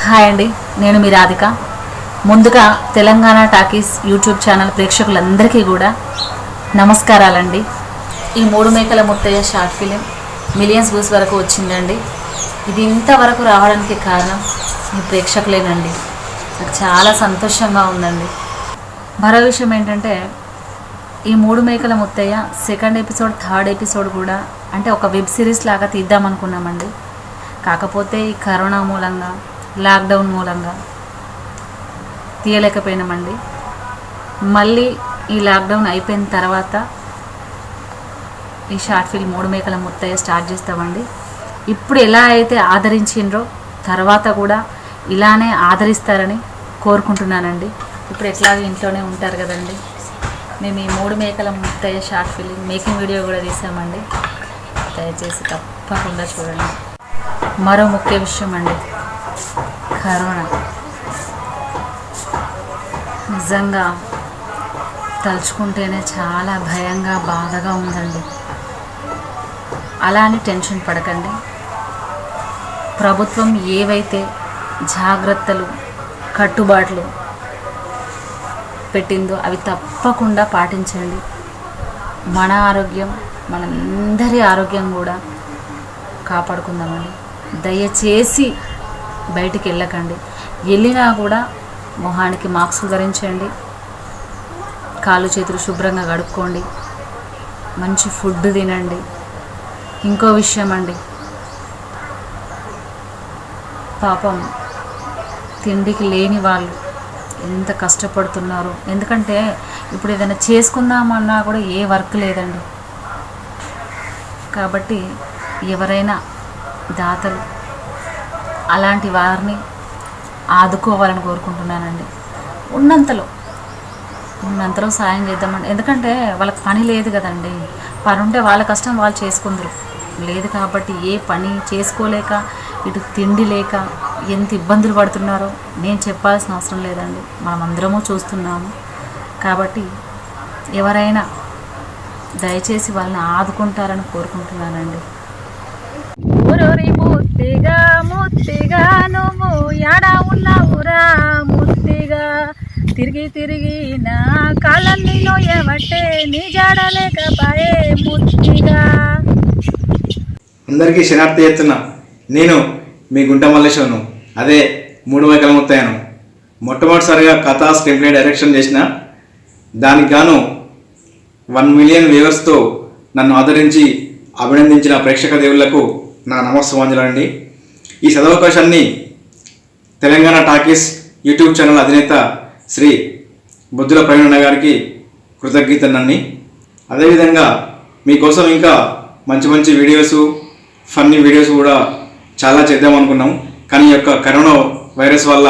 Hi అండి, నేను మీ రాధిక. ముందుగా తెలంగాణ టాకీస్ యూట్యూబ్ ఛానల్ ప్రేక్షకులందరికీ కూడా నమస్కారాలండి. ఈ Moodu Mekala Muthayya short film millions views వరకు వచ్చిందండి. ఇది ఇంతవరకు రావడానికి కారణం మీ ప్రేక్షకులేనండి. నాకు చాలా సంతోషంగా ఉందండి. మరో విషయం ఏంటంటే, ఈ Moodu Mekala Muthayya second episode, third episode కూడా అంటే ఒక వెబ్ సిరీస్ లాగా తీద్దామనుకున్నామండి. కాకపోతే ఈ కరోనా మూలంగా, లాక్డౌన్ మూలంగా తీయలేకపోయినామండి. మళ్ళీ ఈ లాక్డౌన్ అయిపోయిన తర్వాత ఈ షార్ట్ ఫిల్మ్ మూడు మేకల ముత్తయ్య స్టార్ట్ చేస్తామండి. ఇప్పుడు ఎలా అయితే ఆదరించిండ్రో తర్వాత కూడా ఇలానే ఆదరిస్తారని కోరుకుంటున్నానండి. ఇప్పుడు ఎట్లాగో ఇంట్లోనే ఉంటారు కదండి. మేము ఈ Moodu Mekala Muthayya short film making video కూడా తీసామండి. దయచేసి తప్పకుండా చూడండి. మరో ముఖ్య విషయం అండి, కరోనా నిజంగా తలుచుకుంటేనే చాలా భయంగా, బాధగా ఉందండి. అలా అని టెన్షన్ పడకండి. ప్రభుత్వం ఏవైతే జాగ్రత్తలు, కట్టుబాట్లు పెట్టిందో అవి తప్పకుండా పాటించండి. మన ఆరోగ్యం, మనందరి ఆరోగ్యం కూడా కాపాడుకుందామండి. దయచేసి బయటికి వెళ్ళకండి. వెళ్ళినా కూడా మొహానికి మాస్కులు ధరించండి, కాళ్ళు చేతులు శుభ్రంగా కడుక్కోండి, మంచి ఫుడ్ తినండి. ఇంకో విషయం అండి, పాపం తిండికి లేని వాళ్ళు ఎంత కష్టపడుతున్నారు. ఎందుకంటే ఇప్పుడు ఏదైనా చేసుకుందామన్నా కూడా ఏ వర్క్ లేదండి. కాబట్టి ఎవరైనా దాతలు అలాంటి వారిని ఆదుకోవాలని కోరుకుంటున్నానండి. ఉన్నంతలో సాయం చేద్దామండి. ఎందుకంటే వాళ్ళకి పని లేదు కదండి. పని ఉంటే వాళ్ళ కష్టం వాళ్ళు చేసుకుందరు. లేదు కాబట్టి ఏ పని చేసుకోలేక, ఇటు తిండి లేక ఎంత ఇబ్బందులు పడుతున్నారో నేను చెప్పాల్సిన అవసరం లేదండి. మనం అందరము చూస్తున్నాము. కాబట్టి ఎవరైనా దయచేసి వాళ్ళని ఆదుకుంటారని కోరుకుంటున్నానండి. ఊరూరి ముత్తిగా ముత్తిగా నువ్వు యాడా ఉన్నావురా ముత్తిగా, తిరిగి నా కాళ్ళని నోయబట్టే నీ జాడలేకపాయే ముత్తిగా. అందరికీ శనార్థి చేస్తున్నా. నేను మీ గుంట మల్లేశ్వరను, అదే మూడు మేకల ముత్తయ్యను. మొట్టమొదటిసారిగా కథా స్క్రీన్ ప్లే డైరెక్షన్ చేసిన దానికి గాను 1 మిలియన్ వ్యూవర్స్తో నన్ను ఆదరించి అభినందించిన ప్రేక్షక దేవుళ్లకు నా నమస్సుమాంజలండి. ఈ సదవకాశాన్ని తెలంగాణ టాకీస్ యూట్యూబ్ ఛానల్ అధినేత శ్రీ బొద్దుల ప్రవీణ్ గారికి కృతజ్ఞతనండి. అదేవిధంగా మీకోసం ఇంకా మంచి మంచి వీడియోస్, ఫన్నీ వీడియోస్ కూడా చాలా చేద్దామనుకున్నాం. కానీ ఈ యొక్క కరోనా వైరస్ వల్ల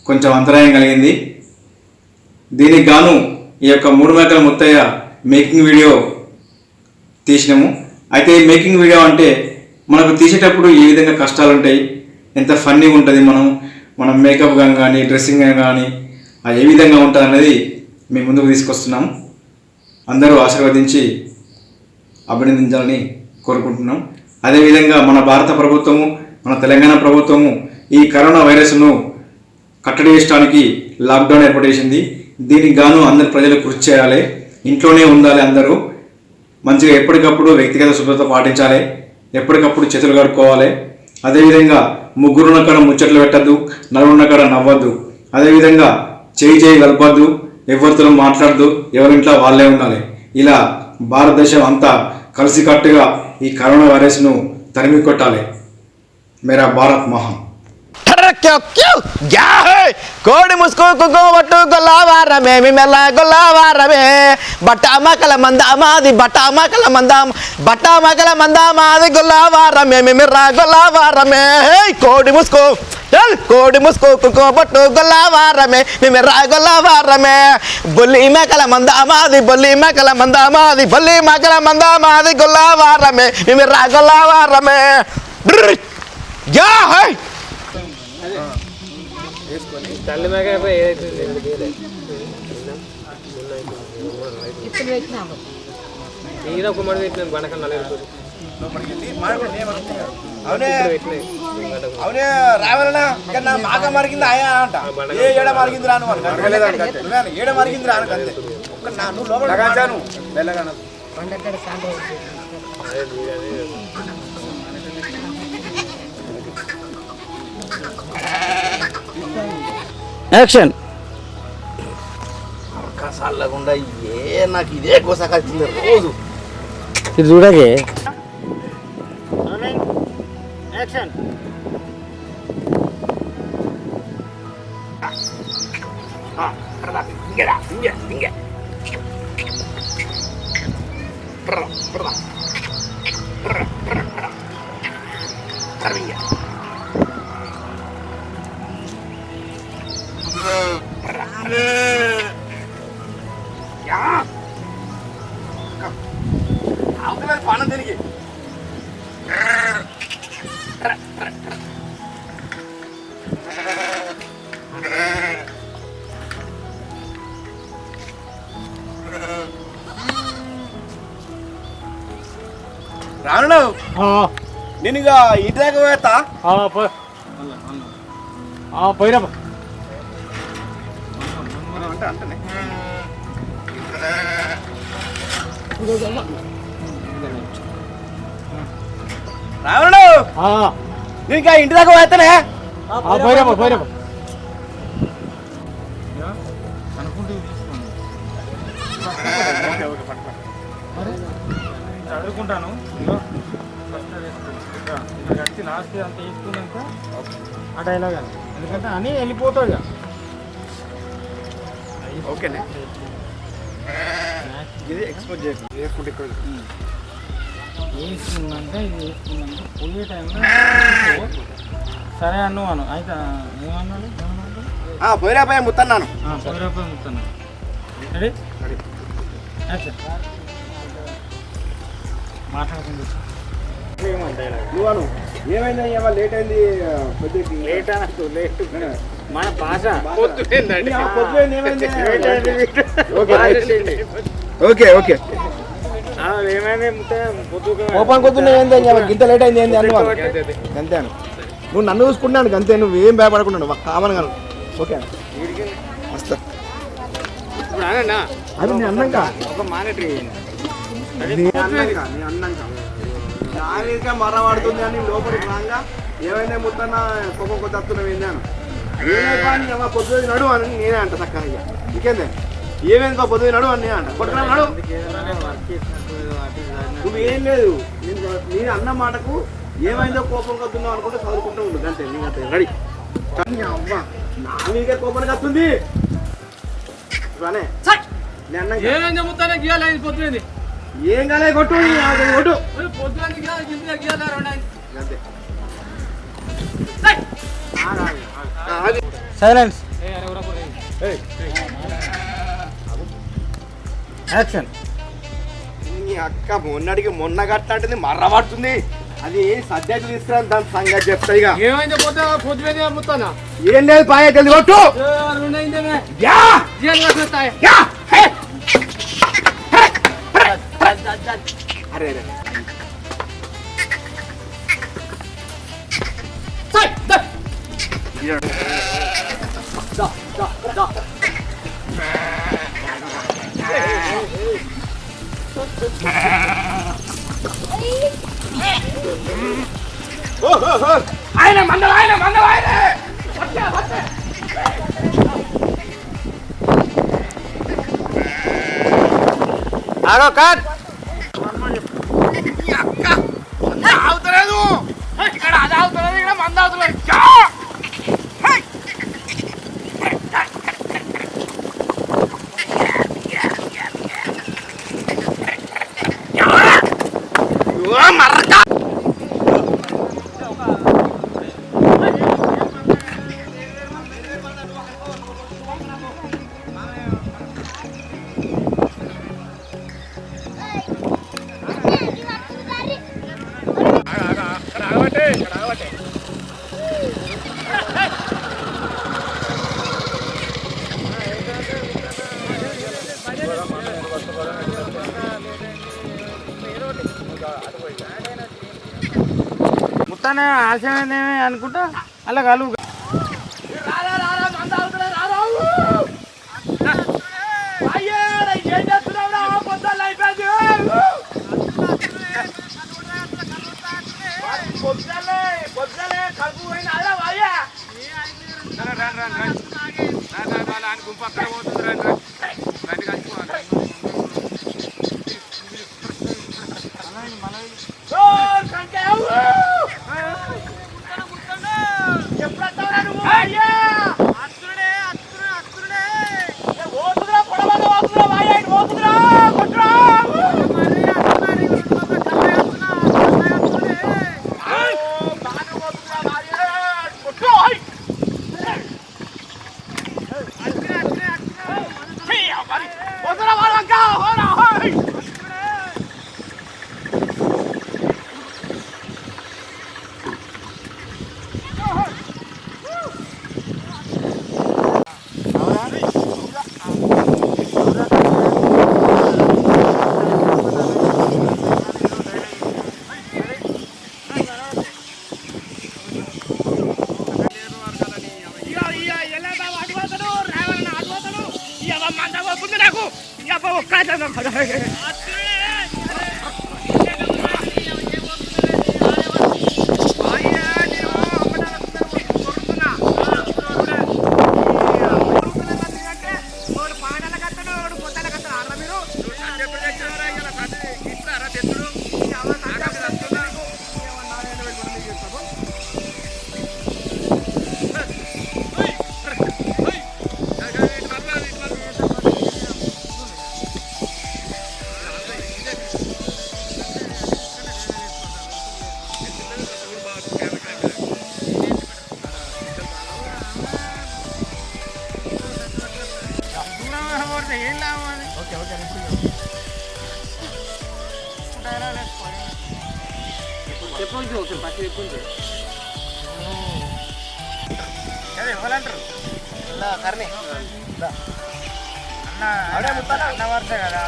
కొంచెం అంతరాయం కలిగింది. దీనికి గాను ఈ యొక్క మూడు మేకల ముత్తయ్య మేకింగ్ వీడియో తీసినాము. అయితే ఈ మేకింగ్ వీడియో అంటే మనకు తీసేటప్పుడు ఏ విధంగా కష్టాలు ఉంటాయి, ఎంత ఫన్నీగా ఉంటుంది, మనం మేకప్ కానీ డ్రెస్సింగ్ కానీ ఏ విధంగా ఉంటుంది అనేది మీ ముందుకు తీసుకొస్తున్నాం. అందరూ ఆశీర్వదించి అభినందించాలని కోరుకుంటున్నాం. అదేవిధంగా మన భారత ప్రభుత్వము, మన తెలంగాణ ప్రభుత్వము ఈ కరోనా వైరస్ను కట్టడి చేయడానికి లాక్డౌన్ ఏర్పాటు చేసింది. దీనికి గాను అందరు ప్రజలు కృషి చేయాలి, ఇంట్లోనే ఉండాలి. అందరూ మంచిగా ఎప్పటికప్పుడు వ్యక్తిగత శుభ్రత పాటించాలి, ఎప్పటికప్పుడు చేతులు కడుక్కోవాలి. అదేవిధంగా ముగ్గురున్న కాడ ముచ్చట్లు పెట్టద్దు, నలుగురున్న కాడ నవ్వద్దు. అదేవిధంగా చేయి కలపద్దు, ఎవరితో మాట్లాడద్దు, ఎవరింట్లో వాళ్ళే ఉండాలి. ఇలా భారతదేశం అంతా కలిసికట్టుగా ఈ కరోనా వైరస్ను తరిమి కొట్టాలి. మేరా భారత్ మహాన్. కోడి ముసుకు కుకోబట్టు గొల్లవారమే మిమెల్ల గొల్లవారమే బట్టామకల మందామాది బట్టామకల మందామాది గొల్లవారమే మిమిర్ర గొల్లవారమే కోడి ముసుకు కుకోబట్టు గొల్లవారమే మిమిర్ర గొల్లవారమే బొల్లి మేకల మందామాది గొల్లవారమే మిమిర్ర గొల్లవారమే. తల్లి మేక ఏదైతే ఇప్పుడు పెట్టినాము. ఈయన ఒక మడి పెట్టినాను బండకం నలుగురు అవునే అవునే రావాలన్నా ఇంకా నా బాగా మరిగింది ఆయా అంట ఏ ఏడ మరిగింది రాను ఏడ మరిగింది రాను అంతే నువ్వు లోపల యాక్షన్. చల్లకుండా ఏ నాకు ఇదే కోసకొచ్చింది రోజు ఇది చూడకే. యాక్షన్. పానం తిరిగి రాను నేను ఇక ఇంటి దాకా పోతా పోయినా అంటే అంటనే రావణు నేను ఇక ఇంటి దాకా పోతానే పోయినా చదువుకుంటాను వచ్చి లాస్ట్ అంత వేసుకున్నాక ఆ డైలాగ్ అని ఎందుకంటే అని వెళ్ళిపోతాడు ఇక ఓకేనే ఇది ఎక్స్పోజ్ చేసుకుంటే ఇక్కడ వేసుకున్నాక ఇది వేసుకున్నాక పోయే టైంలో సరే అను అయితే ఏమన్నాడు పోయిరా పోయా ముత్తన్నాను రూపాయలు ముస్తున్నాను రెడీ యాక్షన్ మాట్లాడుకుంది నువ్వు ఏమైంది ఇవాళ లేట్ అయింది లేట్ అనకు లేట్ మన భాష ఓకే ఓకే ఏమైంది ఓపెన్ కొద్దున్నా ఏంది ఇంత లేట్ అయింది ఏంది అన్న అంతే అను నువ్వు నన్ను చూసుకుంటున్నాను అంతే నువ్వు ఏం భయపడకుండా కామన్ కాను ఓకే వస్తా అది నీ అన్నంక ఒక మానిటరీ నీ అన్నంక నాగా మర్ర పడుతుంది అని లోపలికి రాగా ఏమైనా ముత్తన్న కోపం కొద్ది వస్తున్నావు ఏందాను ఏమైనా పొద్దుది నడు అని నేనే అంట చక్కగా ఇంకేందే ఏమైంది పొద్దుది నడు అని నేను అంట కొట్టుకున్నా నడు నువ్వు ఏం లేదు నేను అన్న మాటకు ఏమైందో కోపం కత్తున్నావు అనుకుంటే చదువుకుంటూ ఉంటుంది అంతే నేను రెడీ కానీ అవ్వ నా మీకే కోపం కత్తుంది ఏమైంది ముత్తానే గీయాలి పొద్దుంది ఏం కాలే కొట్టు కొట్టు పొద్దున అంతే సైలెన్స్. యాక్షన్. నీ అక్క మొన్నటికి మొన్న కట్టినట్టుంది మర్ర పడుతుంది అది సబ్జెక్ట్ తీసుకురా దాని సంగతి చెప్తా ఇక ఏమైంది పొద్దున ముత్తానా ఏం లేదు పాయ తెలియదు కొట్టు యా! యా! హే! అరే అరే ఆయన మందలు ఆగో కట్. అవుతలేదు ఇక్కడ అది అవుతలేదు ఇక్కడ మంద అవుతలేదు మర్రక వస్తానే ఆశయమేమి అనుకుంటా అలా కలుగు గుంపు అక్కడ పోతుంది రండి కలిసిపోవాలి ఎవరంటారు అన్న వరుస కదా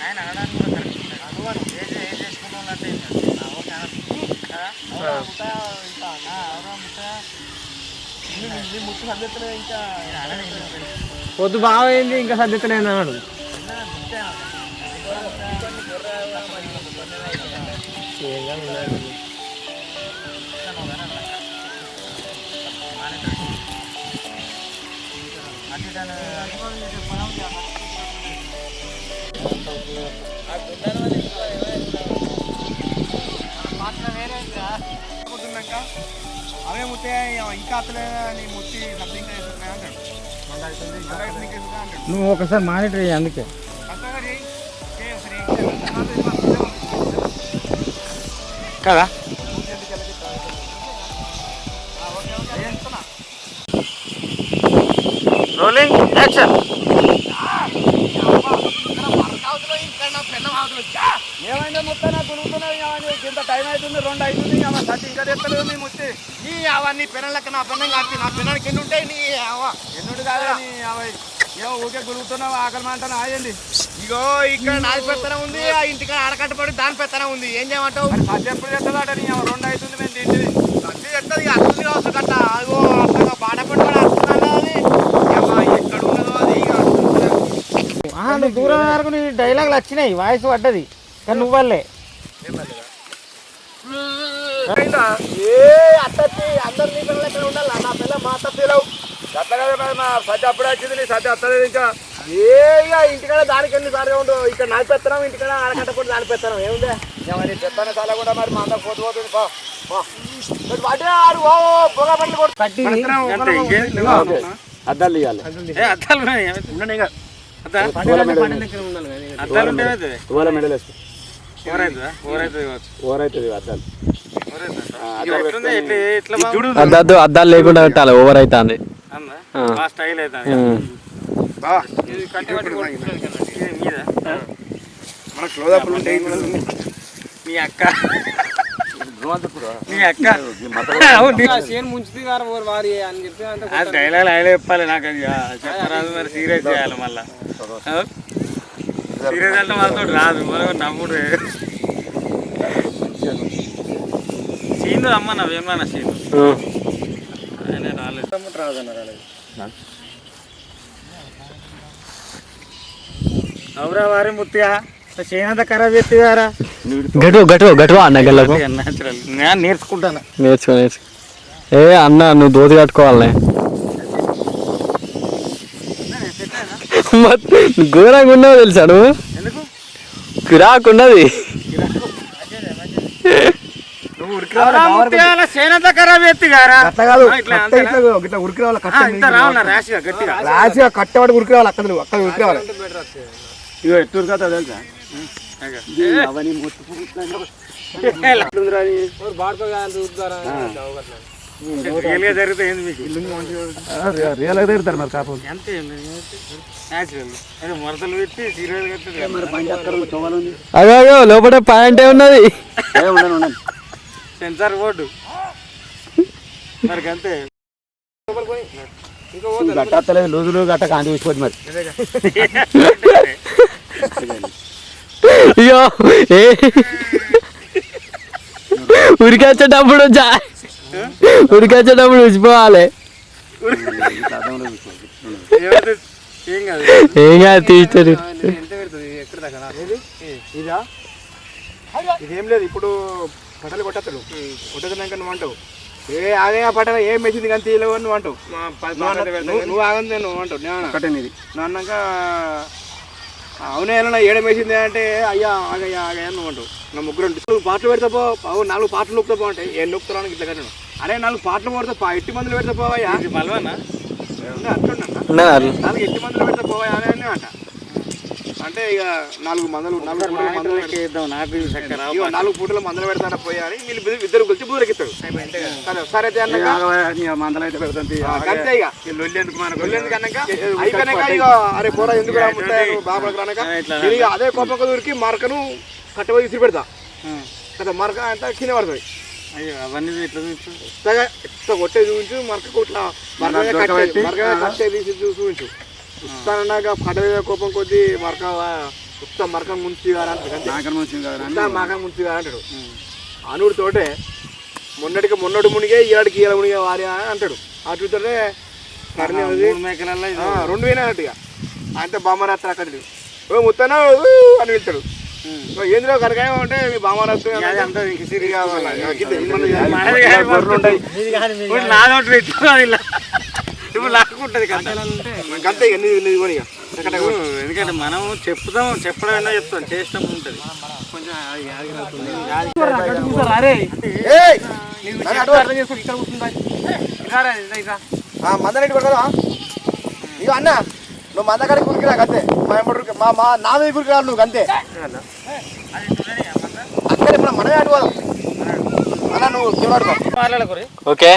ఆయన అనడానికి కూడా కరెక్ట్ ఏం చేసుకున్నానంటే పొద్దు బాగైంది ఇంకా సర్దిత్తలేదు అన్నాడు అవే ముత్తే ఇంకా అతలేదని ముత్తి సబ్జెక్ట్ అంటాడు నువ్వు ఒకసారి మానిటర్ చేయి అందుకే కదా రోలింగ్ యాక్షన్ ఏమైందో మొత్తం నాకు కొనుక్కున్నావు ఇంత టైం అవుతుంది 2 అవుతుంది సత్తి ఇంకా తెస్తలేదు నీ ముచ్చి నీ అవన్నీ పెనం లెక్క నా పెన్నం కాదు నా పెన్నానికి ఎన్ని ఉంటాయి నీ ఎన్నుడు కాదా నీ అవి ఏమో ఊకే గురుగుతున్నావు ఆకలి అంటాను ఆయండి ఇగో ఇక్కడ నాది పెత్తనం ఉంది ఆ ఇంటికి ఆడకట్టబడి దాని పెత్తనం ఉంది ఏం చేయమంటావు సత్తి ఎప్పుడు తెస్తుందట నీ 2 అవుతుంది మేము తింటుంది సత్తి తెస్తుంది అర్థం కావచ్చు కట్ట అదిగో అర్థంగా బాధపడి కూడా అర్థం అది ఎక్కడ ఉన్నదో అది దూరం వరకు నీ డైలాగులు వచ్చినాయి వాయిస్ పడ్డది కానీ నువ్వల్లే అందరు నీ పిల్లలు ఎక్కడ ఉండాలి నా పిల్ల మా అత్త పిల్లవు అట్లా కదా మా సత్య అప్పుడే వచ్చింది నీ సత్య వస్తలేదు ఇంకా ఇంటికాడ దానికి ఎన్నిసార్లు ఉండు ఇక్కడ నాకు పెత్తనం ఇంటికాడ ఆడకట్టకుండా దాని పెత్తనం ఏముంది నీ పెత్తన చాలా కూడా మరి మా అందరు పోతుంది పొగ పట్లు కొట్టు అద్దాలు ఇవ్వాలి అద్దాలు అద్దాలు లేకుండా పెట్టాలి ఓవర్ అవుతుంది మన క్లోజప్లు ఉంటాయి మీ అక్క నీ అక్క ఆ డైలాగ్ ఆయన చెప్పాలి నాకు అది చెప్పరాదు మరి సీరియస్ చేయాలి మళ్ళా సీరియస్ అంటే వాళ్ళతో రాదు మరి నమ్ముడు సీన్లు రమ్మన్నా ఏమన్నా సీన్లు ఆయన రాలేదు రాదన్నారు అవురా వారి ముత్తిగా చేయనంత ఖరాబ్ చేస్తారా గట్టు అన్న గల్లకు న్యాచురల్ నేను నేర్చుకుంటాను నేర్చుకో ఏ అన్న నువ్వు దోతి కట్టుకోవాలి ఘోరంగా ఉన్నావు తెలుసా నువ్వు కిరాకున్నది చేయనంత ఖరాబ్ చేస్తారా ఇట్లా ఉరికి రావాలి రాసిగా కట్టబడి ఉరికి రావాలి అక్కడ ఉరికి రావాలి ఇగో ఎత్తు ఉరికతా తెలుసా తిడతారు మరి కాపు మొరతలు పెట్టి సీరియల్ అగో లోపల పాయింట్ ఉన్నది సెన్సార్ బోర్డు మరి అంతే గట్టలేదు లూజులు గట్ట కాంతి తీసుకోవచ్చు మరి అయ్యో ఉరికొచ్చేటప్పుడు ఉరికొచ్చేటప్పుడు ఉచిపోవాలి ఏం కాదు తీస్తారు ఇదేం లేదు ఇప్పుడు పటలు కొట్టేస్తాడు కొట్టేసినాక నువ్వు అంటావు ఏ ఆగే పటల ఏం మెచ్చింది కానీ తీయలేవు నువ్వు అంటావు నువ్వు ఆగంది నువ్వు అంటావు నేను కట్టేది నువ్వు అన్నాక అవునే ఏడ వేసింది అంటే అయ్యా ఆగయ్యా ఆగయ్యా నువ్వు అంటావు నా ముగ్గురు పాటలు పెడతా పో 4 పాటలు నొక్కుతా పో అంటే ఏం నొక్కుతాను ఇట్లా కట్టాను అరే 4 పాటలు పడతా 8 మందులు పెడతా పోవయ్యా మలవన్నా అట్లున్నా 8 మందులు పెడతా పోవయ్యా అని అంట అంటే ఇక 4 మందులు 4 పూటల మందులు పెడతారా పోయా అని వీళ్ళు ఇద్దరు కలిసి బుదరెక్కిస్తాడు సరే మందలు అయితే పెడతాను అంతే ఇక లొల్లెందుకు అన్నాక అయిపోయినాక ఇక అరే పోరా ఎందుకు బాబాకు రానక ఇక అదే కోపక దూరికి మరకను కట్టబోయి విసిరి పెడతా కదా మరక అంతా కింద పడుతుంది అవన్నీ ఇట్లా కొట్టే చూపించు మరక ఇట్లా మరక కట్టే తీసి చూపించు ఉత్తానగా పడ కోపం కొద్దీ మరక ఉత్త మరకం ముంచి మాకం ముంచి అంటాడు అనుడితోటే మొన్నడు మునిగే ఈనాడికి ఈల మునిగే వారి అని అంటాడు అటుతోటే 2 వేనట్టుగా అంటే బామ్మరాత్రి అక్కడ ఓ ముత్తనా అని వెళ్తాడు ఏంద్రో కనకాయ అంటే మీ బామ్మరాత్రి ఎందుకంటే మనం చెప్పడం చెప్తాం చేస్తాం ఉంటుంది మందరెడ్డి కొడదా ఇక అన్న నువ్వు మందకాడికి కురికిరా అంతే మా నా మీద కురికిరా నువ్వు అంతే అక్కడ మనమే అడుగుదాం అన్న నువ్వు మాట్లాడకూరి ఓకే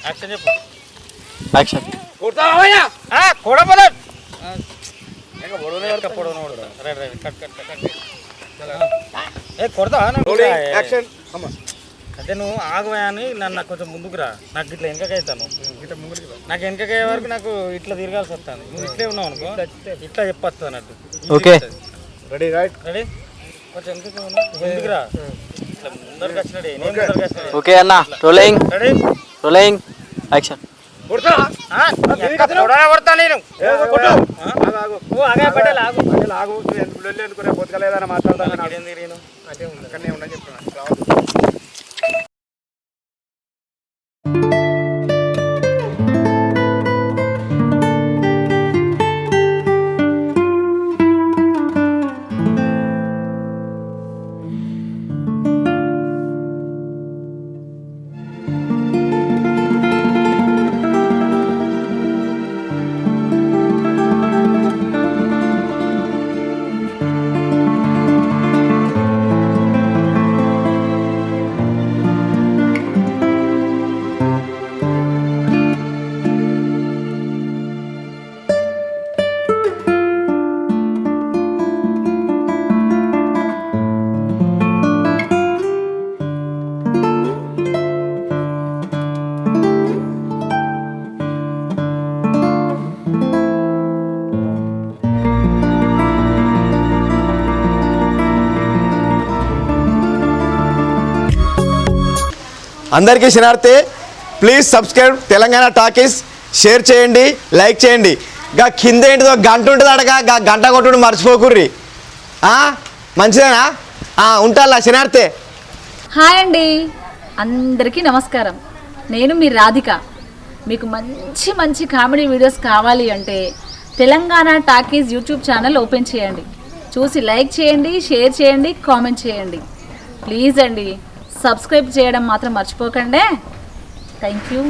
యాక్షన్ చెప్పు యాక్షన్ అంటే నువ్వు ఆగవా అని నన్ను కొంచెం ముందుకు రా నాకు ఇట్లా వెనకకైతాను నాకు వెనకయ్యే వరకు నాకు ఇట్లా తిరగాల్సి వస్తుంది నువ్వు ఇట్లే ఉన్నావు అనుకో ఇట్లా చెప్పొస్తా అన్నట్టు ఓకే రెడీ రైట్ రెడీ కొంచెం ఎందుకు రా ఇట్లా ముందరికి వచ్చినట్టు నేను ముందరికి వచ్చినట్టు ఓకే అన్న రోలింగ్ రెడీ రోలింగ్ యాక్షన్ కొడతా నేను ఆగు అనుకునే పొద్దుకలేదని మాట్లాడతాను అక్కడనే ఉండని చెప్తున్నాను అందరికీ శనార్థే. Please subscribe Telangana talkies. Share చేయండి, లైక్ చేయండి. గా కింద ఏంటిదో గంట ఉంటుంది అడగా గంట కొట్టుడు మర్చిపోకుర్రి. మంచిదేనా? ఉంటాలా శనార్థే. హాయ్ అండి, అందరికీ నమస్కారం. నేను మీ రాధిక. మీకు మంచి మంచి కామెడీ వీడియోస్ కావాలి అంటే Telangana talkies YouTube channel open చేయండి. చూసి లైక్ చేయండి, షేర్ చేయండి, కామెంట్ చేయండి. ప్లీజ్ అండి, సబ్స్క్రైబ్ చేయడం మాత్రం మర్చిపోకండి. Thank you.